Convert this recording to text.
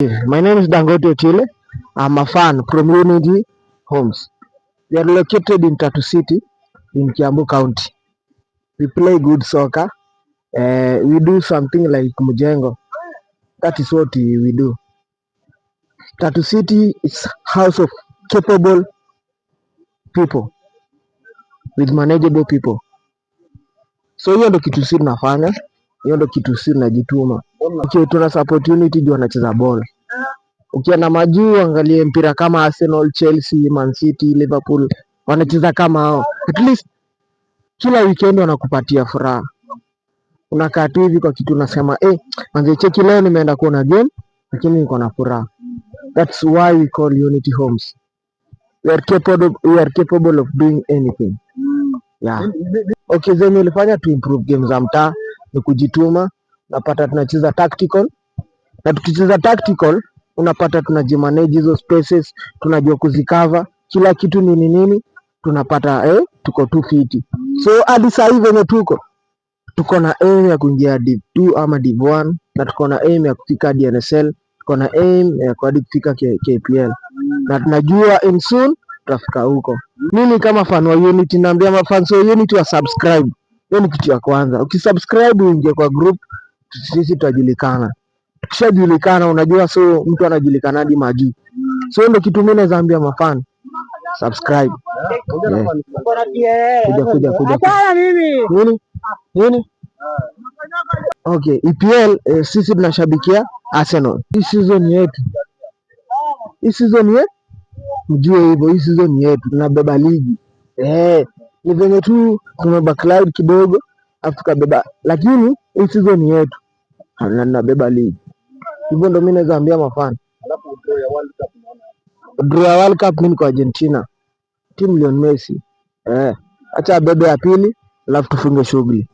My name is Dangote Chile. I'm a fan from Unity Homes. We are located in Tatu City in Kiambu County. We play good soccer. We do something like Mujengo. That is what we do. Tatu City is house of capable people with manageable people. So hiyo ndo kitu sisi tunafanya. Hiyo ndo kitu sisi tunajituma. Okay, tuna support Unity juu anacheza ball. Ukienda majuu angalie mpira kama Arsenal, Chelsea, Man City, Liverpool wanacheza kama hao. At least kila weekend wanakupatia furaha. Unakaa tu hivi kwa kitu unasema manze cheki leo nimeenda kuona game lakini niko na furaha. That's why we call Unity Homes. We are capable of doing anything. Yeah. Okay, zenye ulifanya to improve games za mtaa ni kujituma, napata tunacheza tactical. Na tukicheza tactical unapata tunajimanage hizo spaces, tunajua kuzikava, kila kitu nini tunapata tuko 250. So hadi sasa hivi venye tuko na aim ya kuingia Div 2 ama Div 1 na tuko na aim ya kufika DNSL, tuko na aim ya kufika KPL. Na tunajua in soon tutafika huko. Mimi kama fan wa Unity naambia mafans wa Unity wa subscribe. Hiyo ni kitu ya kwanza. Ukisubscribe uingie kwa group, sisi tutajulikana. Tukishajulikana unajua, so mtu anajulikana hadi majuu. So ndio kitu mimi naweza ambia mafan subscribe. Kuja. Nini? Okay, EPL sisi tunashabikia Arsenal. Hii season yetu. Mjue hivyo, hii season yetu tunabeba ligi. Ni venye tu tumebackslide kidogo afu tukabeba, lakini hii season yetu tunabeba ligi. Hivyo ndo mimi naweza ambia mafan. Alafu draw ya World Cup mimi kwa Argentina. Timu Lionel Messi. Acha bebe ya pili alafu tufunge shughuli.